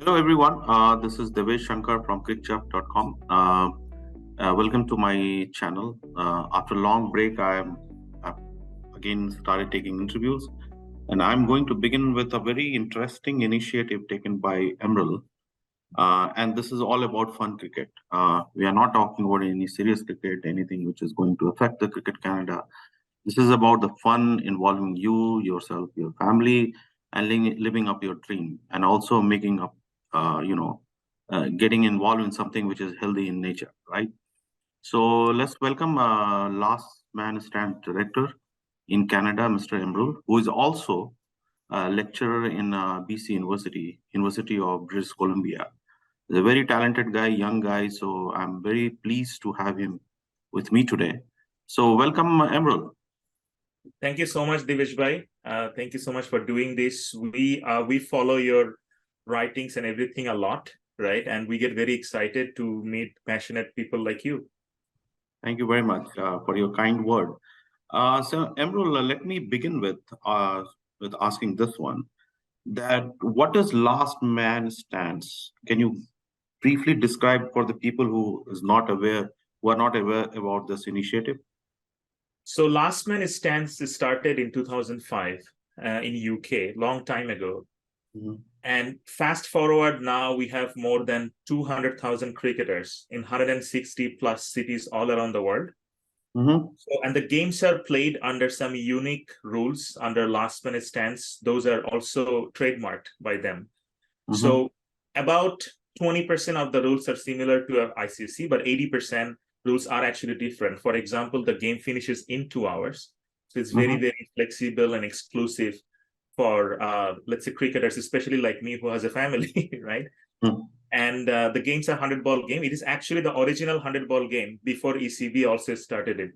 Hello, everyone. This is Devesh Shankar from crickchup.com. Welcome to my channel. After a long break, I've again started taking interviews, and I'm going to begin with a very interesting initiative taken by Emerald. And this is all about fun cricket. We are not talking about any serious cricket, anything which is going to affect the Cricket Canada. This is about the fun involving you, yourself, your family, and living up your dream, and also making up, getting involved in something which is healthy in nature, right? So let's welcome Last Man Stand Director in Canada, Mr. Emerald, who is also a lecturer in BC University of British Columbia. He's a very talented guy, young guy, so I'm very pleased to have him with me today. So welcome, Emerald. Thank you so much, Divesh bhai. Thank you so much for doing this. We follow your writings and everything a lot, right? And we get very excited to meet passionate people like you. Thank you very much for your kind word. So, Emerald, let me begin with asking this one: that what does Last Man Stands? Can you briefly describe for the people who are not aware about this initiative? So Last Man Stands started in 2005 in UK, long time ago. Mhm. And fast forward now, we have more than 200,000 cricketers in 160 plus cities all around the world. Mhm. So, and the games are played under some unique rules under Last Man Stands. Those are also trademarked by them. Mhm. So about 20% of the rules are similar to ICC, but 80% rules are actually different. For example, the game finishes in 2 hours. So it's very, Mhm. very flexible and exclusive for, let's say, cricketers, especially like me who has a family, right? Mhm. And the game's a 100-ball game. It is actually the original 100-ball game before ECB also started it.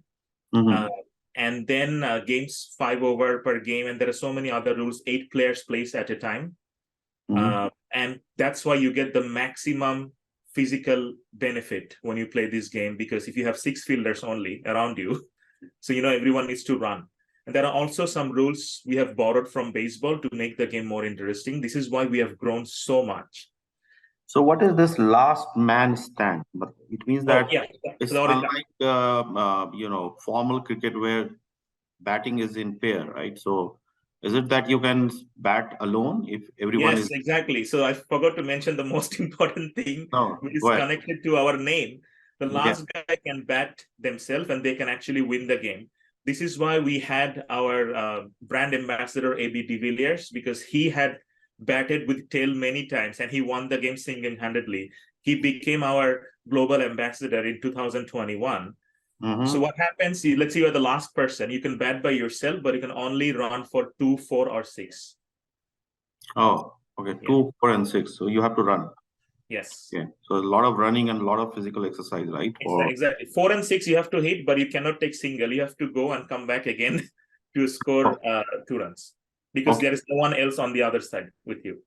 Mhm. Uh, and then games 5 over per game, and there are so many other rules. 8 players plays at a time. Mhm. And that's why you get the maximum physical benefit when you play this game, because if you have 6 fielders only around you, so everyone needs to run. And there are also some rules we have borrowed from baseball to make the game more interesting. This is why we have grown so much. So, what is this Last Man Stand? But it means Oh, that yeah. it's unlike formal cricket where batting is in pair, right? So is it that you can bat alone if everyone Yes, is? exactly. So I forgot to mention the most important thing, No, which is go ahead. connected to our name. The Yeah. last guy can bat themselves and they can actually win the game. This is why we had our brand ambassador, AB de Villiers, because he had batted with tail many times and he won the game single-handedly. He became our global ambassador in 2021. So Mm-hmm. what happens, let's say you're the last person, you can bat by yourself, but you can only run for 2, 4, or 6. Oh, okay. Yeah. 2, 4, and 6. So you have to run. Yes. Yeah. So a lot of running and a lot of physical exercise, right? For Exactly. 4 and 6 you have to hit, but you cannot take single. You have to go and come back again to oh, score 2 runs because okay, there is no one else on the other side with you.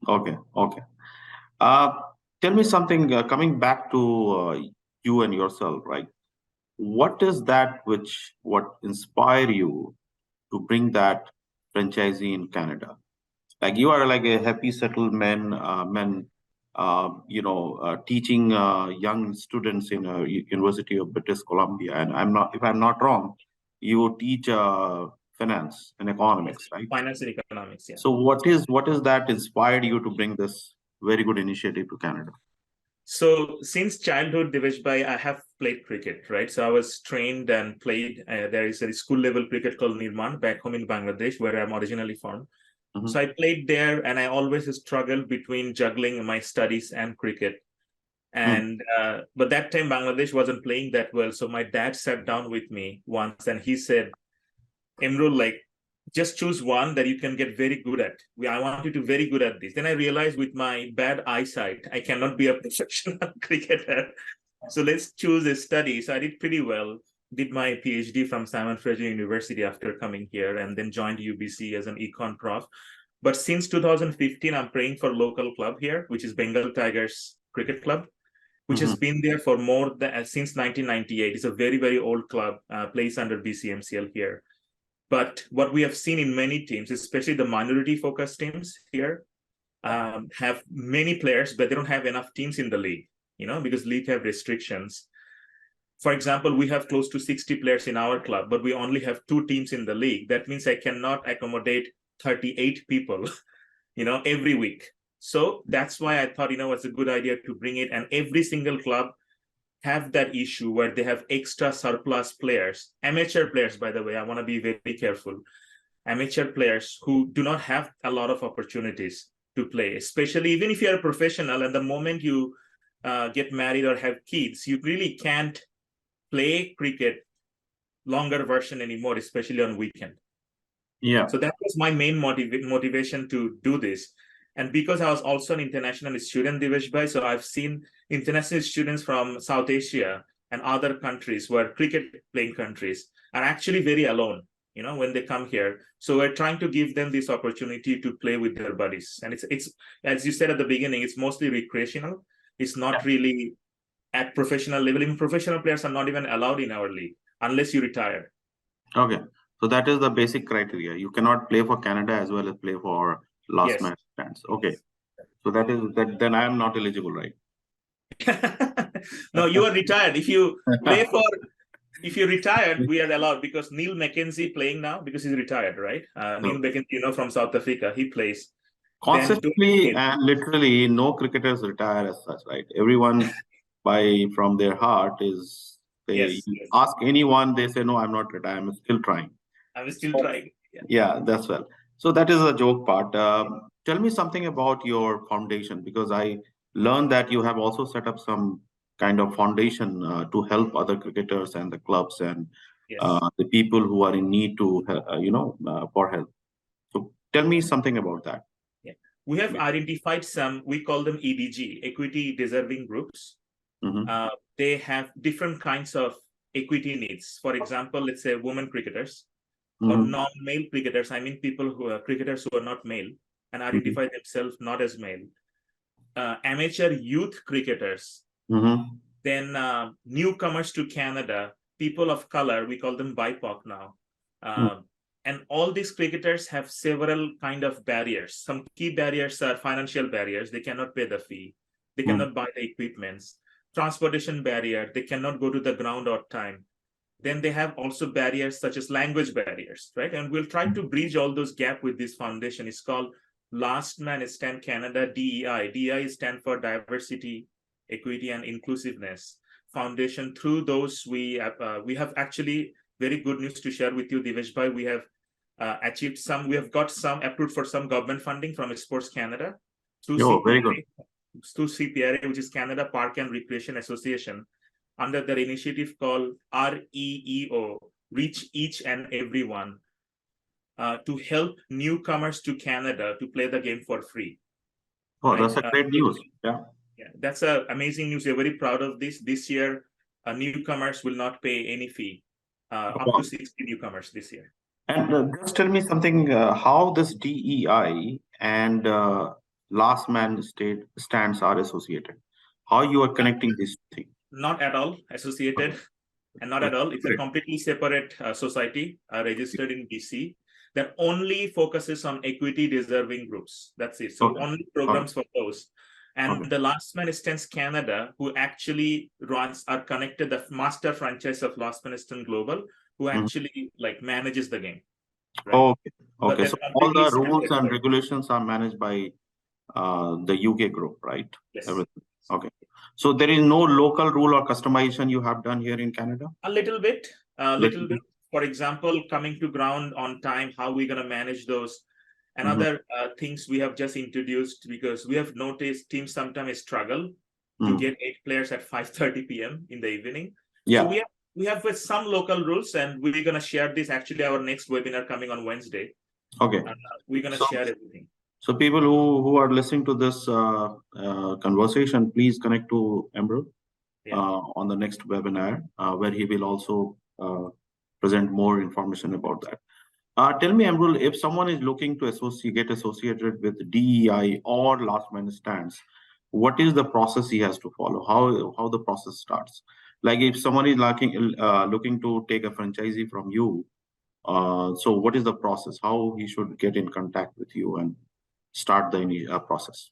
okay, okay. Uh, Tell me something. Coming back to you and yourself, right? What is that what inspire you to bring that franchisee in Canada? Like you are like a happy settled man, teaching young students in a University of British Columbia, and if I'm not wrong, you teach finance and Yes. economics, right? Finance and economics, yeah. So what is that inspired you to bring this very good initiative to Canada? So since childhood, Divesh bhai, I have played cricket, right? So I was trained and played. There is a school level cricket called Nirman back home in Bangladesh, where I'm originally from. Hmm. So I played there, and I always struggled between juggling my studies and cricket. And but that time Bangladesh wasn't playing that well, so my dad sat down with me once and he said, Emrul, like, just choose one that you can get very good at. I want you to very good at this. Then I realized with my bad eyesight I cannot be a professional cricketer, so let's choose a study. So I did pretty well, did my PhD from Simon Fraser University after coming here, and then joined UBC as an econ prof. But since 2015 I'm playing for local club here, which is Bengal Tigers Cricket Club, which has Hmm. been there for more than since 1998. It's a very, very old club, plays under BCMCL here. But what we have seen in many teams, especially the minority focused teams here, have many players, but they don't have enough teams in the league, because league have restrictions. For example, we have close to 60 players in our club, but we only have 2 teams in the league. That means I cannot accommodate 38 people, every week. So that's why I thought, it's a good idea to bring it. And every single club have that issue where they have extra surplus players, amateur players, by the way. I want to be very careful. Amateur players who do not have a lot of opportunities to play, especially even if you're a professional, and the moment you get married or have kids, you really can't play cricket longer version anymore, especially on weekend. Yeah. So that was my main motivation to do this. And because I was also an international student, Divesh Bhai, so I've seen international students from South Asia and other countries where cricket playing countries are actually very alone, when they come here. So we're trying to give them this opportunity to play with their buddies. And it's as you said at the beginning, it's mostly recreational. It's not really at professional level. Even professional players are not even allowed in our league unless you retire. Okay. So that is the basic criteria. You cannot play for Canada as well as play for last man stands. Okay. So that is that. Then I am not eligible, right? No, you are retired. If you play for, if you're retired, we are allowed, because Neil McKenzie playing now because he's retired, right? Neil McKenzie, from South Africa, he plays. Consistently and literally, no cricketers retire as such, right? Everyone, from their heart, is they ask anyone, they say, no, I'm not retired. I'm still trying. I'm still trying. Yeah, that's well. So that is a joke part. Tell me something about your foundation, because I learned that you have also set up some kind of foundation to help other cricketers and the clubs and the people who are in need to, for help. So tell me something about that. Yeah, we have identified some, we call them EDG, equity deserving groups. Mm-hmm. They have different kinds of equity needs. For example, let's say women cricketers or non-male cricketers. I mean, people who are cricketers who are not male and identify themselves not as male. Amateur youth cricketers. Then newcomers to Canada, people of color, we call them BIPOC now. And all these cricketers have several kind of barriers. Some key barriers are financial barriers. They cannot pay the fee. They cannot buy the equipments. Transportation barrier. They cannot go to the ground on time. Then they have also barriers such as language barriers, right? And we'll try to bridge all those gaps with this foundation. It's called Last Man Stand Canada, DEI. DEI stands for Diversity, Equity, and Inclusiveness Foundation. Through those, we have actually very good news to share with you, Divesh Bhai. We have achieved some. We have got some approved for some government funding from Sports Canada through CPRA, very good. Through CPRA, which is Canada Park and Recreation Association, under their initiative called REEO, Reach Each and Everyone, to help newcomers to Canada to play the game for free. Oh, that's a great news. Yeah, that's amazing news. We're very proud of this. This year, newcomers will not pay any fee, up to 60 newcomers this year. And just tell me something, how this DEI and Last Man Stands are associated. How you are connecting these things? Not at all associated, and not at all. It's a completely separate society registered in BC that only focuses on equity deserving groups. That's it. So only programs for those. And the Last Man Stands Canada, who actually are connected, the master franchise of Last Man Stands Global, who actually manages the game. Right? Okay. So all the rules and regulations are managed by the UK group, right? Yes. Everything. Okay. So there is no local rule or customization you have done here in Canada? A little bit. Little bit. For example, coming to ground on time, how we're going to manage those. And other things we have just introduced, because we have noticed teams sometimes struggle to get 8 players at 5:30 p.m. in the evening. Yeah. So we have some local rules, and we're going to share this. Actually, our next webinar coming on Wednesday. Okay. We're going to share everything. So people who are listening to this conversation, please connect to Emerald on the next webinar, where he will also present more information about that. Tell me, Emerald, if someone is looking to get associated with DEI or Last Man Stands, what is the process he has to follow? How the process starts? Like if someone is looking to take a franchisee from you, so what is the process? How he should get in contact with you? And start the process?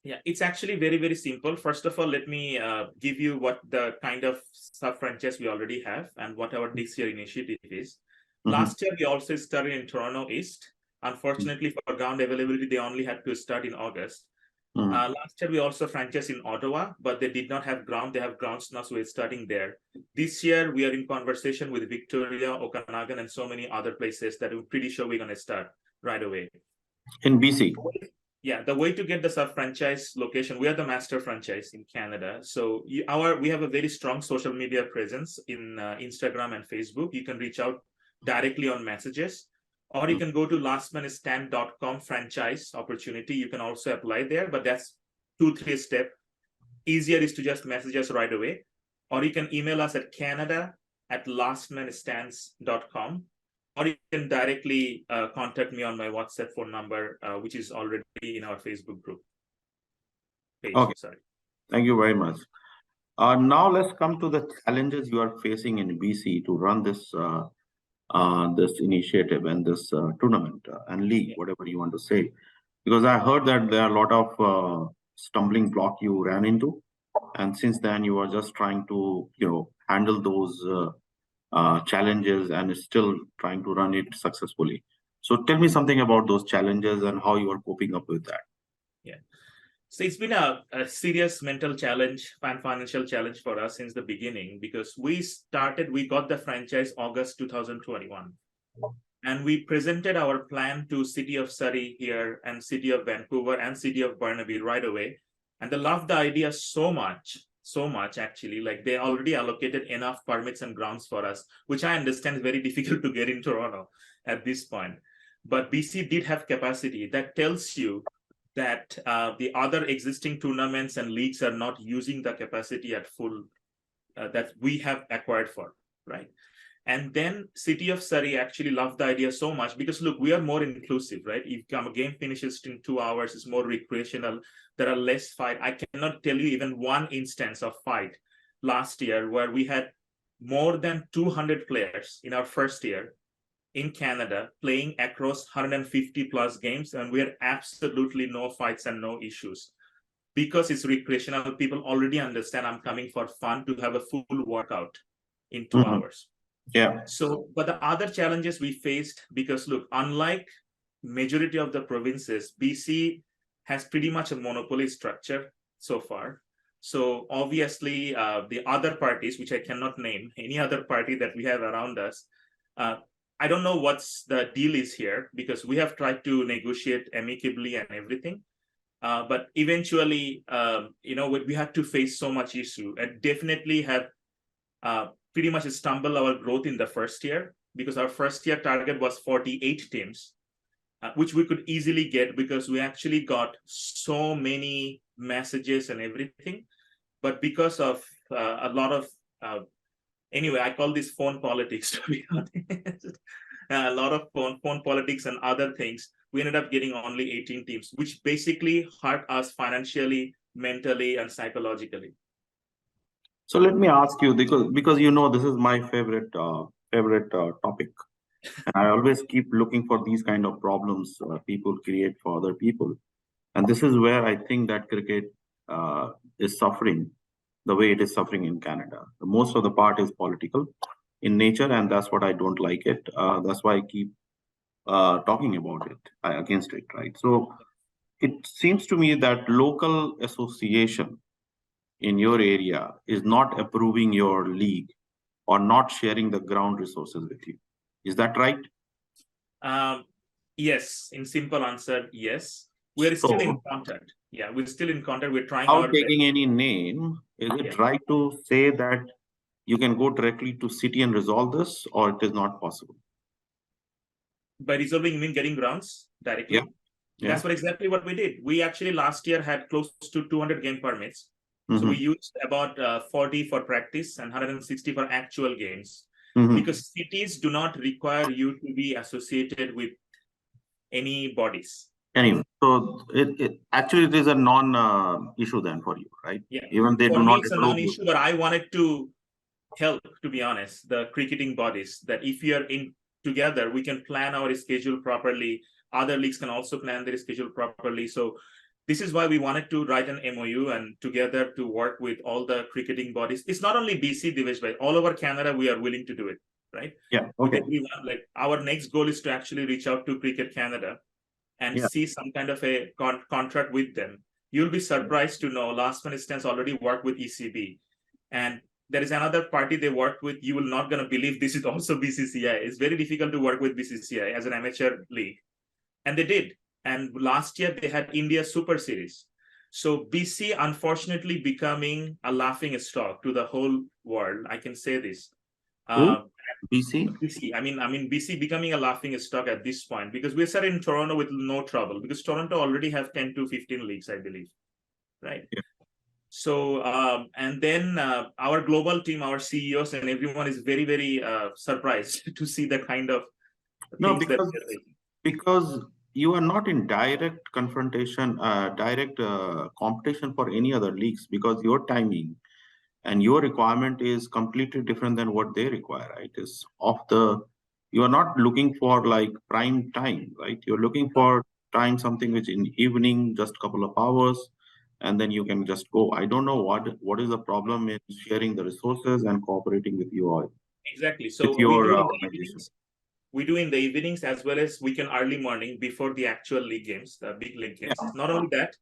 Yeah, it's actually very, very simple. First of all, let me give you what the kind of sub-franchise we already have and what our this year initiative is. Last year, we also started in Toronto East. Unfortunately, for ground availability, they only had to start in August. Last year, we also franchised in Ottawa, but they did not have ground. They have grounds now, so we're starting there. This year, we are in conversation with Victoria, Okanagan, and so many other places that we're pretty sure we're going to start right away. In BC? Yeah, the way to get the sub-franchise location, we are the master franchise in Canada. So we have a very strong social media presence in Instagram and Facebook. You can reach out directly on messages, or you can go to lastmanstand.com franchise opportunity. You can also apply there, but that's 2-3 step. Easier is to just message us right away, or you can email us at canada@lastmanstands.com. Or you can directly contact me on my WhatsApp phone number, which is already in our Facebook group page. Okay. Sorry. Thank you very much. Now let's come to the challenges you are facing in BC to run this this initiative and this tournament and league, whatever you want to say. Because I heard that there are a lot of stumbling block you ran into, and since then you are just trying to handle those challenges and still trying to run it successfully. So tell me something about those challenges and how you are coping up with that. Yeah. So it's been a serious mental challenge and financial challenge for us since the beginning, because we got the franchise August 2021. And we presented our plan to City of Surrey here and City of Vancouver and City of Burnaby right away. And they loved the idea so much actually. Like, they already allocated enough permits and grounds for us, which I understand is very difficult to get in Toronto at this point. But BC did have capacity. That tells you that the other existing tournaments and leagues are not using the capacity at full that we have acquired for, right? And then City of Surrey actually loved the idea so much because, look, we are more inclusive, right? If a game finishes in 2 hours, it's more recreational. There are less fight. I cannot tell you even one instance of fight last year where we had more than 200 players in our first year in Canada playing across 150 plus games, and we had absolutely no fights and no issues. Because it's recreational, people already understand I'm coming for fun to have a full workout in 2 hours. Yeah. So, but the other challenges we faced, because look, unlike majority of the provinces, BC has pretty much a monopoly structure so far. So obviously, the other parties, which I cannot name, any other party that we have around us, I don't know what's the deal is here, because we have tried to negotiate amicably and everything. But eventually, we had to face so much issue and definitely have pretty much stumble our growth in the first year, because our first year target was 48 teams, which we could easily get because we actually got so many messages and everything. But because of a lot of, anyway, I call this phone politics, to be honest. A lot of phone politics and other things, we ended up getting only 18 teams, which basically hurt us financially, mentally, and psychologically. So let me ask you, because this is my favorite topic, and I always keep looking for these kind of problems people create for other people, and this is where I think that cricket is suffering the way it is suffering in Canada. Most of the part is political in nature, and that's what I don't like it. That's why I keep talking about it against it, right? So it seems to me that local association in your area is not approving your league or not sharing the ground resources with you. Is that right? Yes. In simple answer, yes. We're still in contact. Yeah, we're still in contact. We're trying without taking any name, is it right to say that you can go directly to city and resolve this, or it is not possible? By resolving, you mean getting grounds directly? Yeah. That's exactly what we did. We actually last year had close to 200 game permits. So we used about 40 for practice and 160 for actual games. Because cities do not require you to be associated with any bodies. Anyway, so it is a non-issue then for you, right? Yeah. Even they for do me, not. It's a non-issue, but I wanted to help, to be honest, the cricketing bodies, that if we are in together, we can plan our schedule properly. other leagues can also plan their schedule properly. So this is why we wanted to write an MOU and together to work with all the cricketing bodies. It's not only BC, Divesh, but all over Canada, we are willing to do it, right? Yeah. With Okay. everyone, like our next goal is to actually reach out to Cricket Canada and see some kind of a contract with them. You'll be surprised to know Last Man Stands already worked with ECB. And there is another party they worked with. You will not going to believe this is also BCCI. It's very difficult to work with BCCI as an amateur league. And they did. And last year they had India Super Series. So BC unfortunately becoming a laughing stock to the whole world. I can say this. BC? BC. I mean, BC becoming a laughing stock at this point because we started in Toronto with no trouble because Toronto already have 10 to 15 leagues, I believe, right? Yeah. So, and then our global team, our CEOs and everyone is very, very surprised to see the kind of things because you are not in direct confrontation, direct competition for any other leagues because your timing and your requirement is completely different than what they require, right? You are not looking for like prime time, right? You're looking for time something which in evening, just a couple of hours, and then you can just go. I don't know what is the problem in sharing the resources and cooperating with you all. Exactly. So we do in the evenings as well as we can early morning before the actual league games, the big league games. Yeah. Not only that.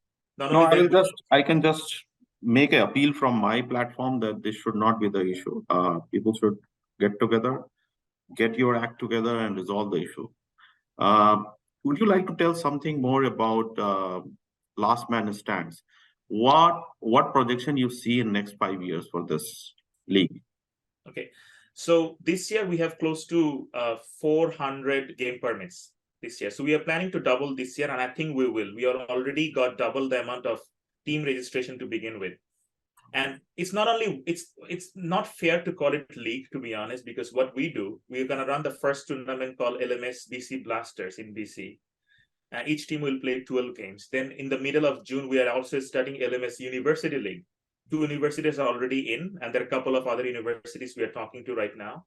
I can just make an appeal from my platform that this should not be the issue. People should get together, get your act together and resolve the issue. Would you like to tell something more about Last Man Stands? What projection you see in next 5 years for this league? Okay. So this year we have close to 400 game permits this year. So we are planning to double this year, and I think we will. We are already got double the amount of team registration to begin with. And it's not only it's not fair to call it league, to be honest, because what we do, we're gonna run the first tournament called LMS BC Blasters in BC. And each team will play 12 games. Then in the middle of June, we are also starting LMS University League. 2 universities are already in, and there are a couple of other universities we are talking to right now.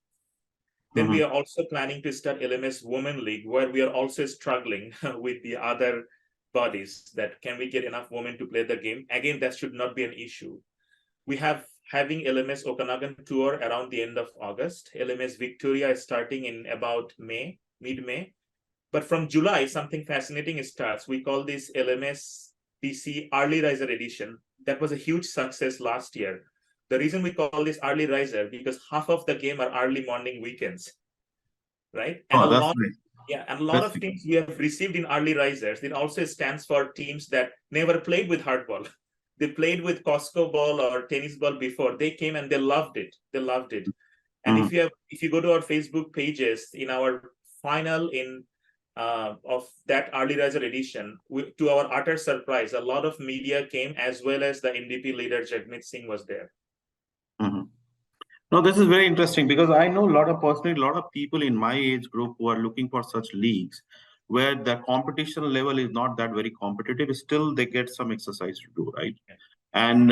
Then we are also planning to start LMS Women League, where we are also struggling with the other bodies that can we get enough women to play the game. Again, that should not be an issue. We have having LMS Okanagan Tour around the end of August. LMS Victoria is starting in about May, mid-May. But from July, something fascinating starts. We call this LMS BC Early Riser Edition. That was a huge success last year. The reason we call this Early Riser because half of the game are early morning weekends, right? And a lot of teams we have received in Early Risers. It also stands for teams that never played with hardball. They played with Costco ball or tennis ball before. They came and they loved it. They loved it. And if you go to our Facebook pages in our final of that Early Riser edition, to our utter surprise, a lot of media came as well as the NDP leader Jagmeet Singh was there. No, this is very interesting because I know a lot of people in my age group who are looking for such leagues where the competition level is not that very competitive. Still, they get some exercise to do, right? Yeah. And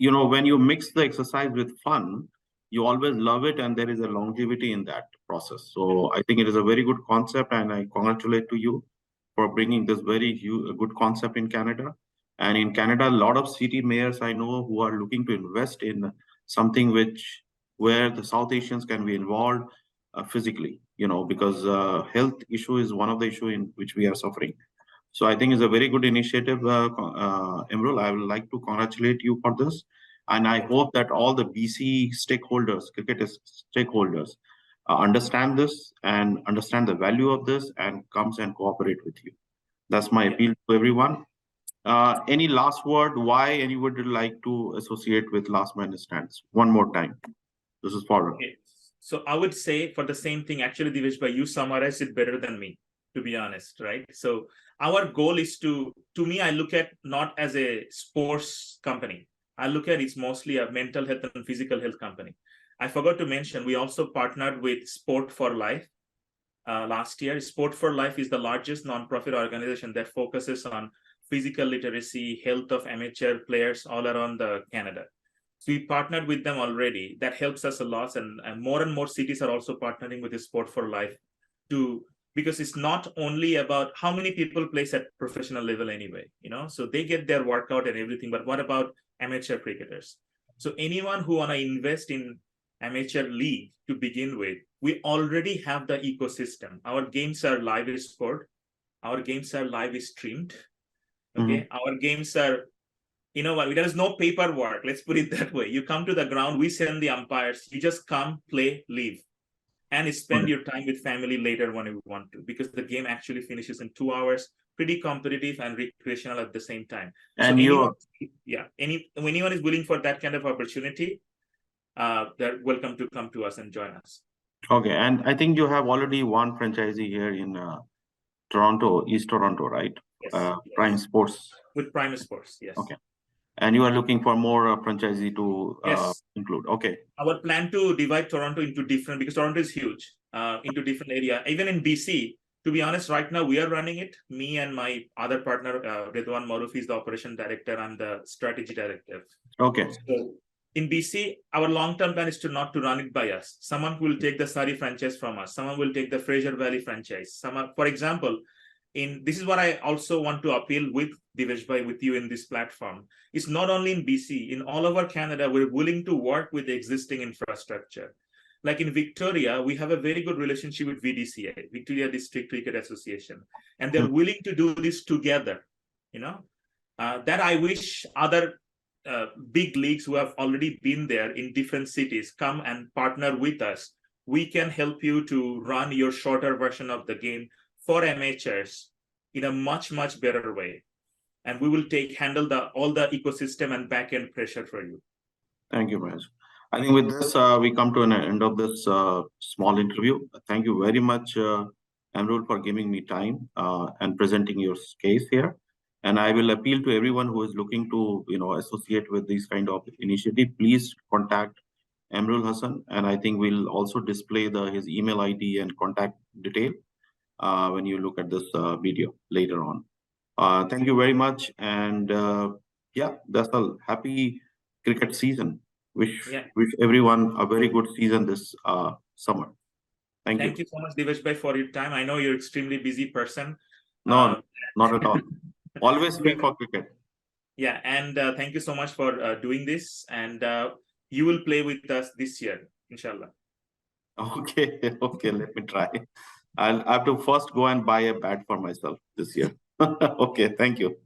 when you mix the exercise with fun, you always love it, and there is a longevity in that process. So I think it is a very good concept, and I congratulate to you for bringing this very good concept in Canada. And in Canada, a lot of city mayors I know who are looking to invest in something where the South Asians can be involved physically, because health issue is one of the issue in which we are suffering. So I think it's a very good initiative, Emerald. I would like to congratulate you for this. And I hope that all the BC stakeholders, cricket stakeholders, understand this and understand the value of this and comes and cooperate with you. That's my appeal to everyone. Any last word? Why anyone would like to associate with Last Man Stands? One more time. This is for. Okay. So I would say for the same thing, actually, Divesh, you summarized it better than me, to be honest, right? So our goal is to me, I look at not as a sports company. I look at it's mostly a mental health and physical health company. I forgot to mention, we also partnered with Sport for Life last year. Sport for Life is the largest nonprofit organization that focuses on physical literacy, health of amateur players all around Canada. So we partnered with them already. That helps us a lot. And more cities are also partnering with the Sport for Life to because it's not only about how many people plays at professional level anyway, so they get their workout and everything, but what about amateur cricketers? So anyone who want to invest in amateur league to begin with, we already have the ecosystem. Our games are live scored, our games are live streamed, okay. Our games are, there is no paperwork, let's put it that way. You come to the ground, we send the umpires, you just come, play, leave, and spend your time with family later when you want to, because the game actually finishes in 2 hours, pretty competitive and recreational at the same time. And anyone is willing for that kind of opportunity, they're welcome to come to us and join us. Okay, and I think you have already one franchisee here in Toronto, East Toronto, right? Yes. Prime Sports. With Prime Sports, yes. Okay. And you are looking for more franchisee to include. Okay. Our plan to divide Toronto into different, because Toronto is huge, into different area. Even in BC, to be honest, right now we are running it. Me and my other partner, Ridwan Maruf, is the operation director. I'm the strategy director. Okay. So in BC, our long-term plan is not to run it by us. Someone will take the Surrey franchise from us. Someone will take the Fraser Valley franchise. For example, this is what I also want to appeal with Divesh Bhai, with you in this platform. It's not only in BC, in all over Canada, we're willing to work with the existing infrastructure. Like in Victoria, we have a very good relationship with VDCA, Victoria District Cricket Association, and they're willing to do this together. That I wish other big leagues who have already been there in different cities come and partner with us. We can help you to run your shorter version of the game for amateurs in a much, much better way. And we will handle all the ecosystem and back-end pressure for you. Thank you, Mahesh. I think with this, we come to an end of this small interview. Thank you very much, Amrul, for giving me time and presenting your case here. And I will appeal to everyone who is looking to, associate with this kind of initiative. Please contact Amrul Hassan, and I think we'll also display his email ID and contact detail when you look at this video later on. Thank you very much, and that's all. Happy cricket season. Wish everyone a very good season this summer. Thank you. Thank you so much, Divesh Bhai, for your time. I know you're extremely busy person. No, not at all. Always free for cricket. Yeah, and thank you so much for doing this. And you will play with us this year, inshallah. Okay, let me try. I have to first go and buy a bat for myself this year. Okay, thank you.